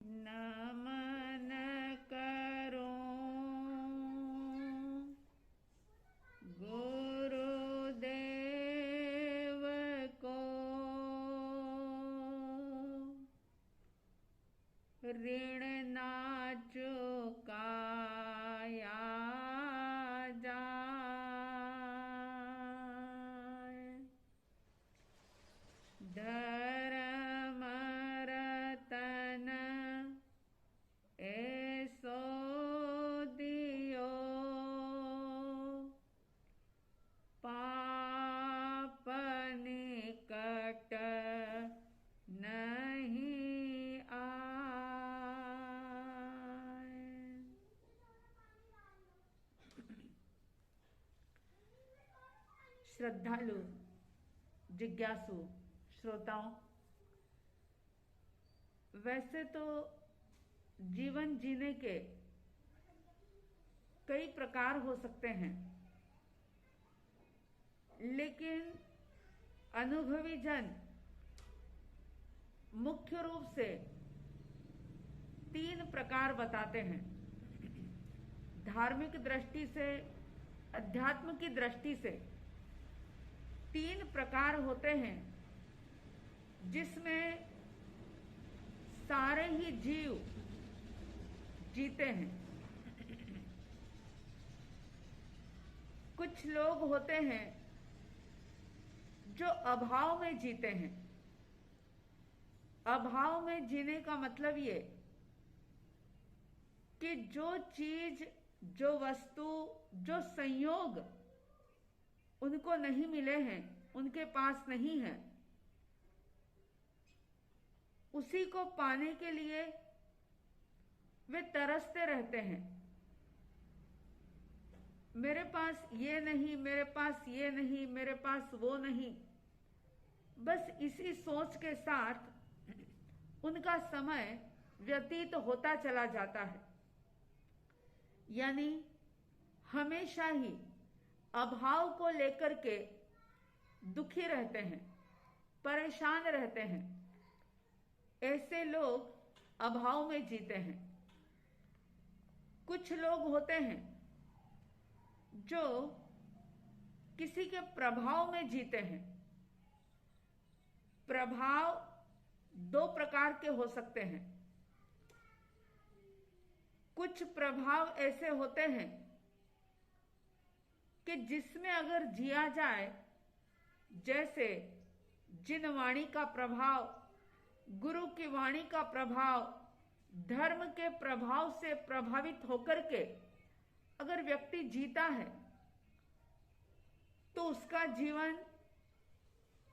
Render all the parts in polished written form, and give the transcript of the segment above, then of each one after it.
नमन करूं गुरुदेव को, ऋण ना चुकाया जाए। धर्म रतन ऐसो दियो, पाप निकट नहीं आए। श्रद्धालु जिज्ञासु श्रोताओं, वैसे तो जीवन जीने के कई प्रकार हो सकते हैं, लेकिन अनुभवी जन मुख्य रूप से 3 प्रकार बताते हैं। धार्मिक दृष्टि से, अध्यात्म की दृष्टि से 3 प्रकार होते हैं जिसमें सारे ही जीव जीते हैं। कुछ लोग होते हैं जो अभाव में जीते हैं। अभाव में जीने का मतलब ये कि जो चीज, जो वस्तु, जो संयोग उनको नहीं मिले हैं, उनके पास नहीं है, उसी को पाने के लिए वे तरसते रहते हैं। मेरे पास ये नहीं, मेरे पास ये नहीं, मेरे पास वो नहीं, बस इसी सोच के साथ उनका समय व्यतीत होता चला जाता है। यानी हमेशा ही अभाव को लेकर के दुखी रहते हैं, परेशान रहते हैं। ऐसे लोग अभाव में जीते हैं। कुछ लोग होते हैं जो किसी के प्रभाव में जीते हैं। प्रभाव 2 प्रकार के हो सकते हैं। कुछ प्रभाव ऐसे होते हैं कि जिसमें अगर जिया जाए, जैसे जिन वाणी का प्रभाव, गुरु की वाणी का प्रभाव, धर्म के प्रभाव से प्रभावित होकर के अगर व्यक्ति जीता है तो उसका जीवन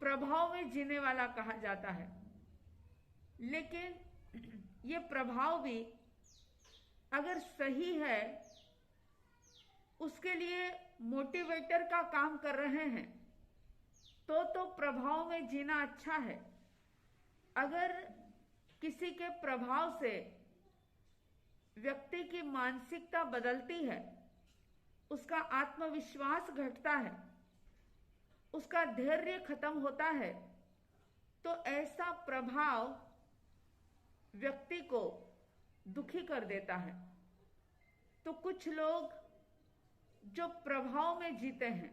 प्रभाव में जीने वाला कहा जाता है। लेकिन ये प्रभाव भी अगर सही है, उसके लिए मोटिवेटर का काम कर रहे हैं, तो प्रभाव में जीना अच्छा है। अगर किसी के प्रभाव से व्यक्ति की मानसिकता बदलती है, उसका आत्मविश्वास घटता है, उसका धैर्य खत्म होता है, तो ऐसा प्रभाव व्यक्ति को दुखी कर देता है। तो कुछ लोग जो प्रभाव में जीते हैं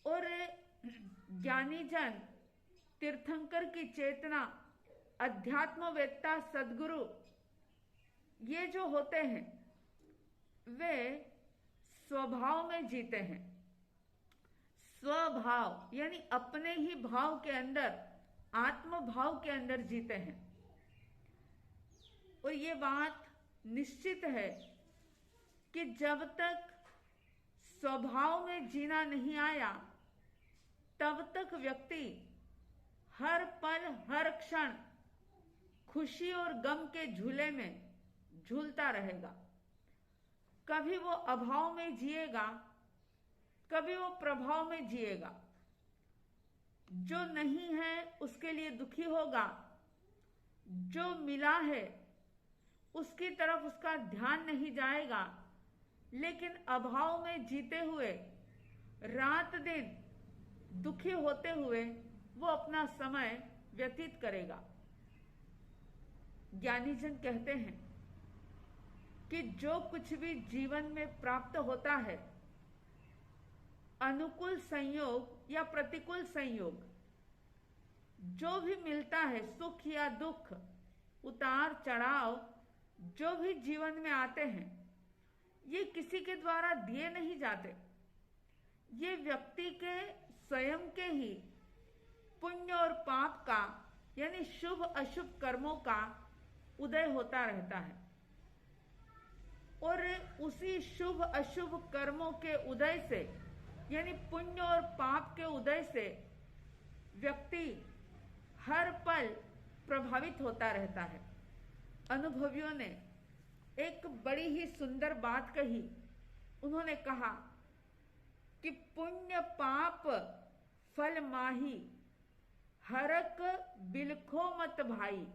और ज्ञानी जन, तीर्थंकर की चेतना, अध्यात्मवेत्ता, सद्गुरु, ये जो होते हैं वे स्वभाव में जीते हैं। स्वभाव यानी अपने ही भाव के अंदर, आत्म भाव के अंदर जीते हैं। और ये बात निश्चित है कि जब तक स्वभाव में जीना नहीं आया, तब तक व्यक्ति हर पल, हर क्षण खुशी और गम के झूले में झूलता रहेगा। कभी वो अभाव में जिएगा, कभी वो प्रभाव में जिएगा। जो नहीं है उसके लिए दुखी होगा, जो मिला है उसकी तरफ उसका ध्यान नहीं जाएगा। लेकिन अभाव में जीते हुए, रात दिन दुखी होते हुए वो अपना समय व्यतीत करेगा। ज्ञानीजन कहते हैं कि जो कुछ भी जीवन में प्राप्त होता है, अनुकूल संयोग या प्रतिकूल संयोग, जो भी मिलता है, सुख या दुख, उतार चढ़ाव जो भी जीवन में आते हैं, ये किसी के द्वारा दिए नहीं जाते। ये व्यक्ति के स्वयं के ही पुण्य और पाप का, यानी शुभ अशुभ कर्मों का उदय होता रहता है, और उसी शुभ अशुभ कर्मों के उदय से, यानी पुण्य और पाप के उदय से व्यक्ति हर पल प्रभावित होता रहता है। अनुभवियों ने एक बड़ी ही सुंदर बात कही। उन्होंने कहा कि पुण्य पाप फल माही, हरक बिलखो मत भाई।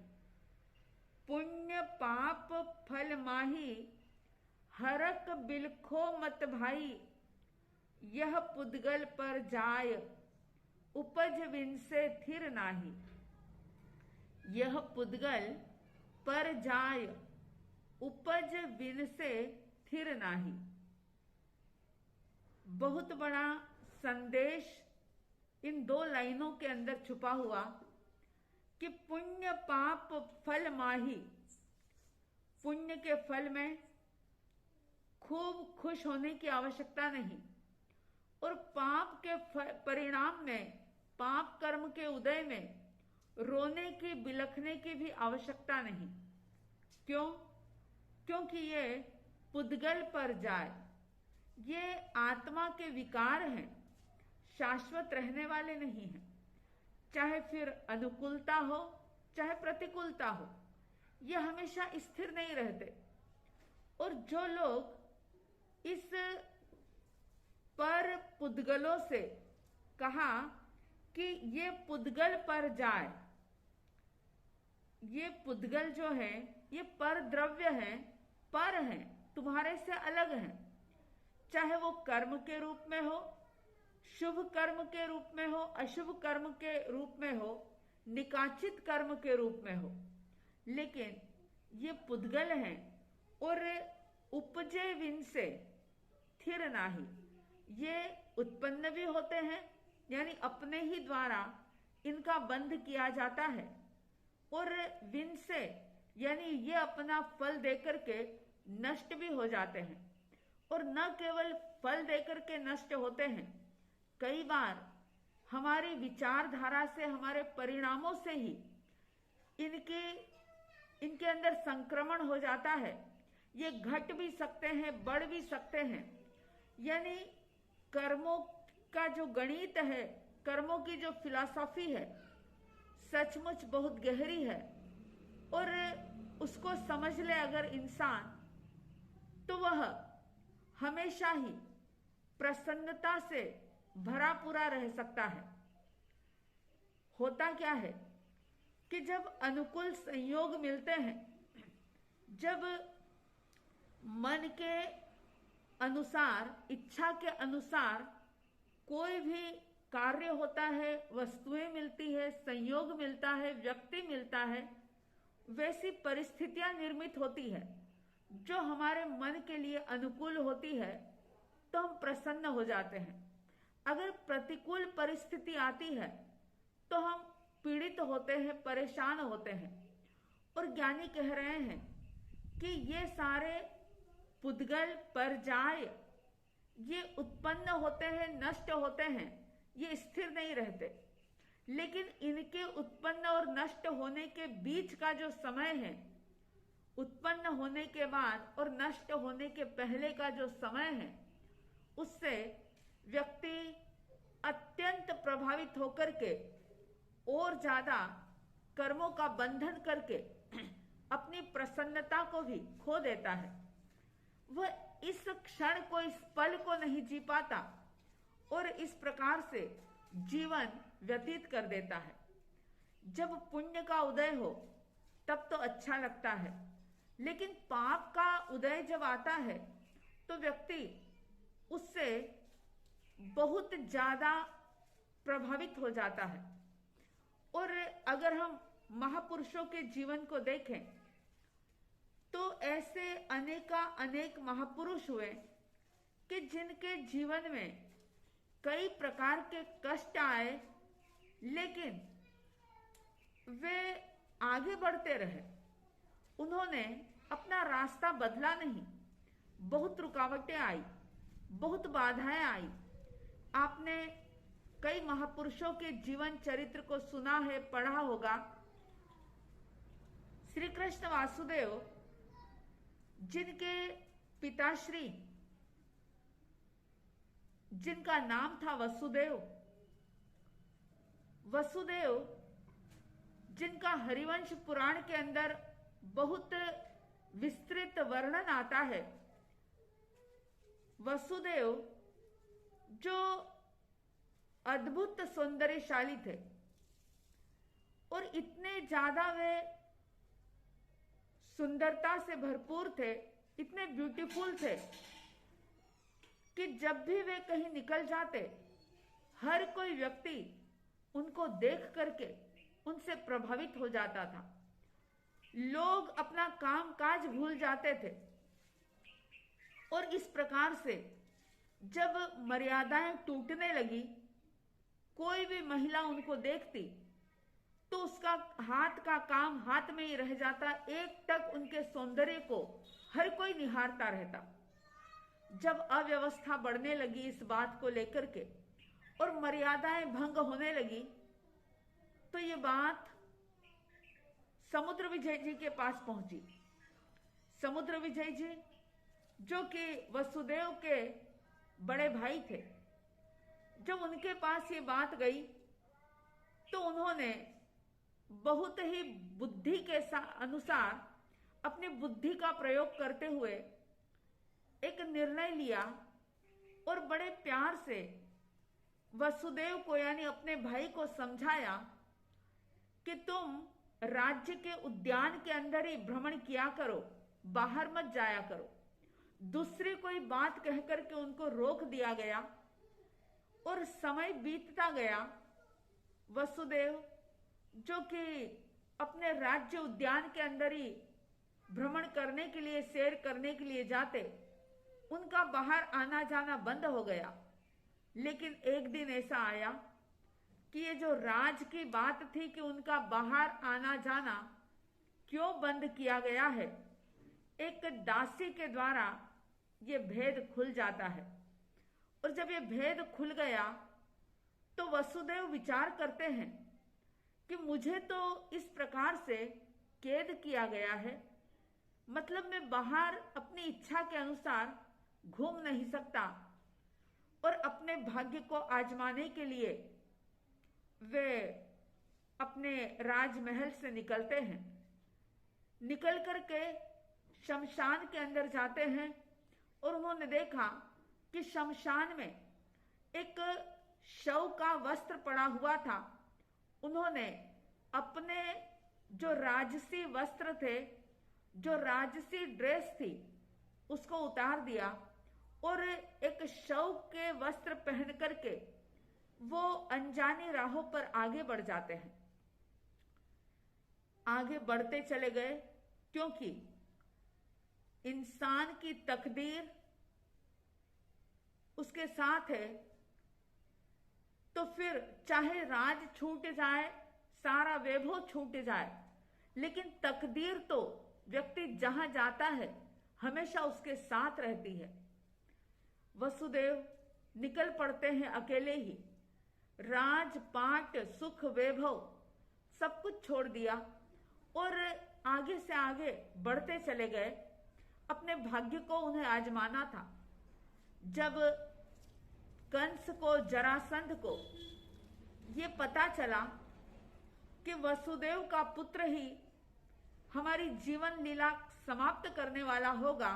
पुण्य पाप फल माही, हरक बिलखो मत भाई। यह पुद्गल पर जाय, उपज विन से थिर नाही। यह पुद्गल पर जाय, उपज विन से थिर नाही। बहुत बड़ा संदेश इन दो लाइनों के अंदर छुपा हुआ कि पुण्य पाप फल माही। पुण्य के फल में खूब खुश होने की आवश्यकता नहीं, और पाप के परिणाम में, पाप कर्म के उदय में रोने की, बिलखने की भी आवश्यकता नहीं। क्यों? क्योंकि ये पुद्गल पर जाए, ये आत्मा के विकार हैं, शाश्वत रहने वाले नहीं हैं। चाहे फिर अनुकूलता हो चाहे प्रतिकूलता हो, ये हमेशा स्थिर नहीं रहते। और जो लोग इस पर पुद्गलों से कहा कि ये पुद्गल पर जाए, ये पुद्गल जो है ये पर द्रव्य है, पर है, तुम्हारे से अलग है। चाहे वो कर्म के रूप में हो, शुभ कर्म के रूप में हो, अशुभ कर्म के रूप में हो, निकाचित कर्म के रूप में हो, लेकिन ये पुद्गल हैं और उपजे विन से थिर नाही। ये उत्पन्न भी होते हैं, यानी अपने ही द्वारा इनका बंध किया जाता है, और विन से यानी ये अपना फल देकर के नष्ट भी हो जाते हैं। और न केवल फल देकर के नष्ट होते हैं, कई बार हमारी विचारधारा से, हमारे परिणामों से ही इनके अंदर संक्रमण हो जाता है। ये घट भी सकते हैं, बढ़ भी सकते हैं। यानी कर्मों का जो गणित है, कर्मों की जो फिलॉसफी है, सचमुच बहुत गहरी है, और उसको समझ ले अगर इंसान, तो वह हमेशा ही प्रसन्नता से भरा पूरा रह सकता है। होता क्या है कि जब अनुकूल संयोग मिलते हैं, जब मन के अनुसार, इच्छा के अनुसार कोई भी कार्य होता है, वस्तुएं मिलती है, संयोग मिलता है, व्यक्ति मिलता है, वैसी परिस्थितियां निर्मित होती है जो हमारे मन के लिए अनुकूल होती है, तो हम प्रसन्न हो जाते हैं। अगर प्रतिकूल परिस्थिति आती है तो हम पीड़ित होते हैं, परेशान होते हैं। और ज्ञानी कह रहे हैं कि ये सारे पुद्गल पर जाए, ये उत्पन्न होते हैं, नष्ट होते हैं, ये स्थिर नहीं रहते। लेकिन इनके उत्पन्न और नष्ट होने के बीच का जो समय है, उत्पन्न होने के बाद और नष्ट होने के पहले का जो समय है, उससे व्यक्ति अत्यंत प्रभावित होकर के और ज्यादा कर्मों का बंधन करके अपनी प्रसन्नता को भी खो देता है। वह इस क्षण को, इस पल को नहीं जी पाता और इस प्रकार से जीवन व्यतीत कर देता है। जब पुण्य का उदय हो तब तो अच्छा लगता है, लेकिन पाप का उदय जब आता है तो व्यक्ति उससे बहुत ज्यादा प्रभावित हो जाता है। और अगर हम महापुरुषों के जीवन को देखें, तो ऐसे अनेक महापुरुष हुए कि जिनके जीवन में कई प्रकार के कष्ट आए, लेकिन वे आगे बढ़ते रहे। उन्होंने अपना रास्ता बदला नहीं। बहुत रुकावटें आई, बहुत बाधाएं आई। आपने कई महापुरुषों के जीवन चरित्र को सुना है, पढ़ा होगा। श्री कृष्ण वासुदेव, जिनके पिताश्री, जिनका नाम था वसुदेव, जिनका हरिवंश पुराण के अंदर बहुत विस्तृत वर्णन आता है। वसुदेव जो अद्भुत सौंदर्यशाली थे और इतने ज्यादा वे सुंदरता से भरपूर थे, इतने ब्यूटीफुल थे कि जब भी वे कहीं निकल जाते, हर कोई व्यक्ति उनको देख करके उनसे प्रभावित हो जाता था। लोग अपना काम काज भूल जाते थे। और इस प्रकार से जब मर्यादाएं टूटने लगी, कोई भी महिला उनको देखती तो उसका हाथ का काम हाथ में ही रह जाता। एक टक उनके सौंदर्य को हर कोई निहारता रहता। जब अव्यवस्था बढ़ने लगी इस बात को लेकर के और मर्यादाएं भंग होने लगी, तो ये बात समुद्र विजय जी के पास पहुंची। समुद्र विजय जी जो कि वसुदेव के बड़े भाई थे, जब उनके पास ये बात गई तो उन्होंने बहुत ही बुद्धि के अनुसार अपनी बुद्धि का प्रयोग करते हुए एक निर्णय लिया और बड़े प्यार से वसुदेव को, यानी अपने भाई को समझाया कि तुम राज्य के उद्यान के अंदर ही भ्रमण किया करो, बाहर मत जाया करो। दूसरी कोई बात कहकर के उनको रोक दिया गया और समय बीतता गया। वसुदेव जो कि अपने राज्य उद्यान के अंदर ही भ्रमण करने के लिए, सैर करने के लिए जाते, उनका बाहर आना जाना बंद हो गया। लेकिन एक दिन ऐसा आया कि ये जो राज की बात थी कि उनका बाहर आना जाना क्यों बंद किया गया है, एक दासी के द्वारा ये भेद खुल जाता है। और जब ये भेद खुल गया तो वसुदेव विचार करते हैं कि मुझे तो इस प्रकार से कैद किया गया है, मतलब मैं बाहर अपनी इच्छा के अनुसार घूम नहीं सकता। और अपने भाग्य को आजमाने के लिए वे अपने राजमहल से निकलते हैं। निकल करके शमशान के अंदर जाते हैं और उन्होंने देखा कि शमशान में एक शव का वस्त्र पड़ा हुआ था। उन्होंने अपने जो राजसी वस्त्र थे, जो राजसी ड्रेस थी, उसको उतार दिया और एक शव के वस्त्र पहन करके वो अनजानी राहों पर आगे बढ़ जाते हैं। आगे बढ़ते चले गए, क्योंकि इंसान की तकदीर उसके साथ है। तो फिर चाहे राज छूट जाए, सारा वैभव छूट जाए, लेकिन तकदीर तो व्यक्ति जहां जाता है हमेशा उसके साथ रहती है। वसुदेव निकल पड़ते हैं अकेले ही। राजपाट, सुख, वैभव सब कुछ छोड़ दिया और आगे से आगे बढ़ते चले गए। अपने भाग्य को उन्हें आजमाना था। जब कंस को, जरासंध को ये पता चला कि वसुदेव का पुत्र ही हमारी जीवन लीला समाप्त करने वाला होगा,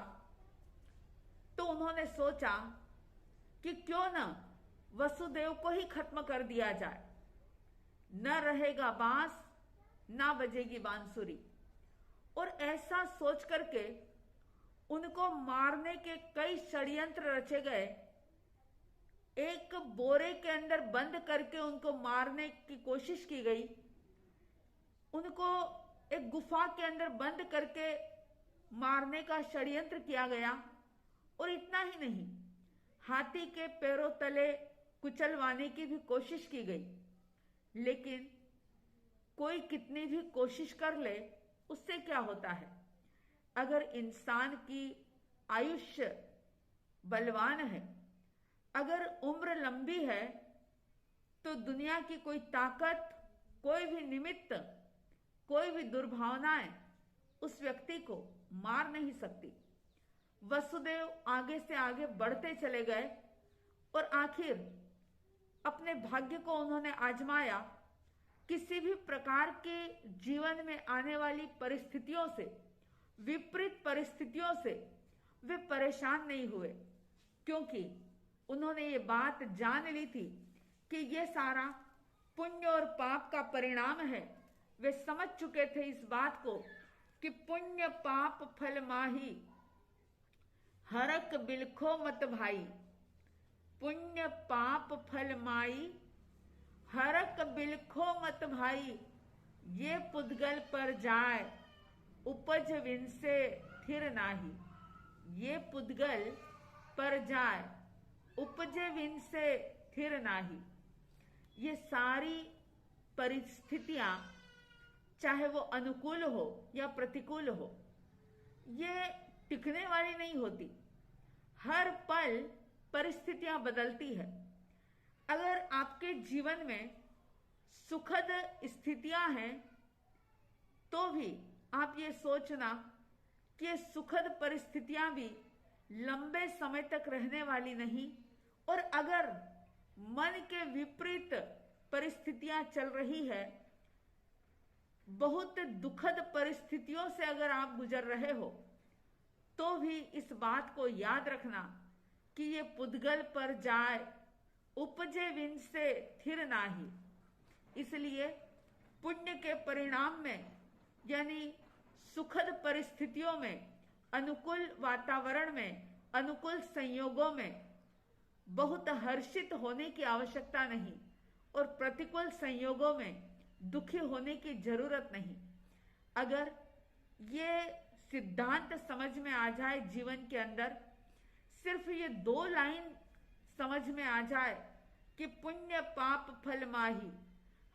तो उन्होंने सोचा कि क्यों न वसुदेव को ही खत्म कर दिया जाए। न रहेगा बांस, ना बजेगी बांसुरी। और ऐसा सोच करके उनको मारने के कई षड्यंत्र रचे गए। एक बोरे के अंदर बंद करके उनको मारने की कोशिश की गई। उनको एक गुफा के अंदर बंद करके मारने का षड्यंत्र किया गया और इतना ही नहीं, हाथी के पैरों तले कुचलवाने की भी कोशिश की गई। लेकिन कोई कितनी भी कोशिश कर ले, उससे क्या होता है? अगर इंसान की आयुष्य बलवान है, अगर उम्र लंबी है, तो दुनिया की कोई ताकत, कोई भी निमित्त, कोई भी दुर्भावनाएं उस व्यक्ति को मार नहीं सकती। वसुदेव आगे से आगे बढ़ते चले गए और आखिर अपने भाग्य को उन्होंने आजमाया। किसी भी प्रकार के जीवन में आने वाली परिस्थितियों से, विपरीत परिस्थितियों से वे परेशान नहीं हुए, क्योंकि उन्होंने ये बात जान ली थी कि ये सारा पुण्य और पाप का परिणाम है। वे समझ चुके थे इस बात को कि पुण्य पाप फल माही, हरक बिलखो मत भाई। पुण्य पाप फल माई, हरक बिलखो मत भाई। ये पुद्गल पर जाए, उपज विनसे थिर नाही। ये पुद्गल पर जाए, उपजे विनसे थिर नाही। ये सारी परिस्थितियां, चाहे वो अनुकूल हो या प्रतिकूल हो, ये टिकने वाली नहीं होती। हर पल परिस्थितियां बदलती है। अगर आपके जीवन में सुखद स्थितियां हैं, तो भी आप ये सोचना कि ये सुखद परिस्थितियां भी लंबे समय तक रहने वाली नहीं। और अगर मन के विपरीत परिस्थितियां चल रही है, बहुत दुखद परिस्थितियों से अगर आप गुजर रहे हो, तो भी इस बात को याद रखना कि ये पुद्गल पर जाए, उपजे विन से थिर नाही। इसलिए पुण्य के परिणाम में, यानी सुखद परिस्थितियों में, अनुकूल वातावरण में, अनुकूल संयोगों में बहुत हर्षित होने की आवश्यकता नहीं और प्रतिकूल संयोगों में दुखी होने की जरूरत नहीं। अगर ये सिद्धांत समझ में आ जाए जीवन के अंदर, सिर्फ ये 2 लाइन समझ में आ जाए कि पुण्य पाप फल माही,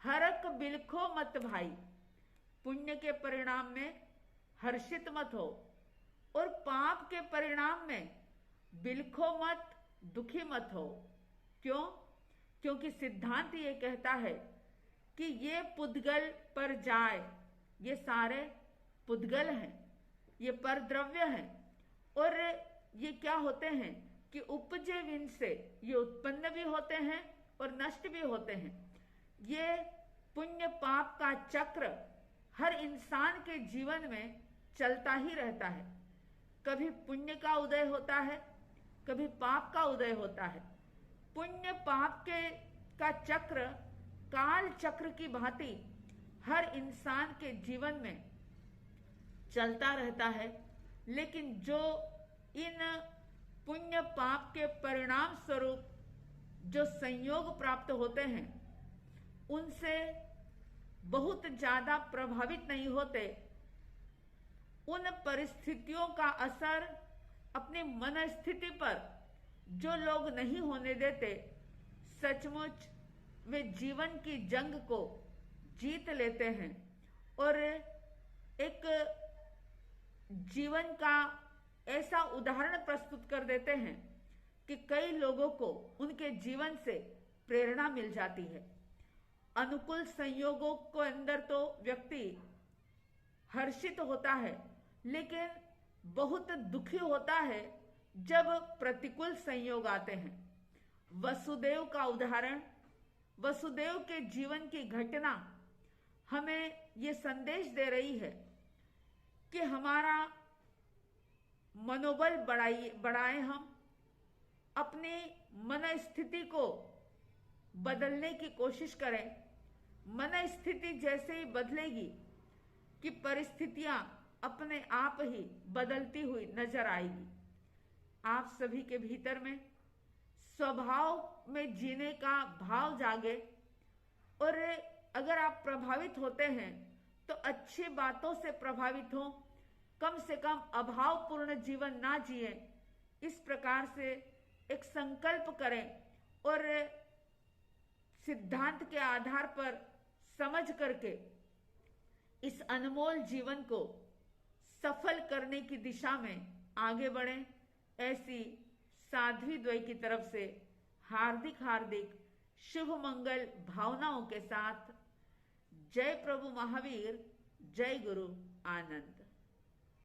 हरक बिलखो मत भाई। पुण्य के परिणाम में हर्षित मत हो और पाप के परिणाम में बिलखो मत, दुखी मत हो। क्यों? क्योंकि सिद्धांत ये कहता है कि ये पुद्गल पर जाए, ये सारे पुद्गल हैं, ये परद्रव्य हैं और ये क्या होते हैं कि उपजे विन से, ये उत्पन्न भी होते हैं और नष्ट भी होते हैं। ये पुण्य पाप का चक्र हर इंसान के जीवन में चलता ही रहता है। कभी पुण्य का उदय होता है, कभी पाप का उदय होता है। पुण्य पाप का चक्र काल चक्र की भांति हर इंसान के जीवन में चलता रहता है। लेकिन जो इन पुण्य पाप के परिणाम स्वरूप जो संयोग प्राप्त होते हैं, उनसे बहुत ज्यादा प्रभावित नहीं होते। उन परिस्थितियों का असर अपनी मन स्थिति पर जो लोग नहीं होने देते, सचमुच वे जीवन की जंग को जीत लेते हैं और एक जीवन का ऐसा उदाहरण प्रस्तुत कर देते हैं कि कई लोगों को उनके जीवन से प्रेरणा मिल जाती है। अनुकूल संयोगों के अंदर तो व्यक्ति हर्षित होता है, लेकिन बहुत दुखी होता है जब प्रतिकूल संयोग आते हैं। वसुदेव का उदाहरण, वसुदेव के जीवन की घटना हमें ये संदेश दे रही है कि हमारा मनोबल बढ़ाएं, हम अपनी मन स्थिति को बदलने की कोशिश करें। मन स्थिति जैसे ही बदलेगी कि परिस्थितियां अपने आप ही बदलती हुई नजर आएगी। आप सभी के भीतर में स्वभाव में जीने का भाव जागे और अगर आप प्रभावित होते हैं तो अच्छी बातों से प्रभावित हो, कम से कम अभावपूर्ण जीवन ना जिए, इस प्रकार से एक संकल्प करें और सिद्धांत के आधार पर समझ करके इस अनमोल जीवन को सफल करने की दिशा में आगे बढ़ें। ऐसी साध्वी द्वय की तरफ से हार्दिक हार्दिक शुभ मंगल भावनाओं के साथ जय प्रभु महावीर, जय गुरु आनंद।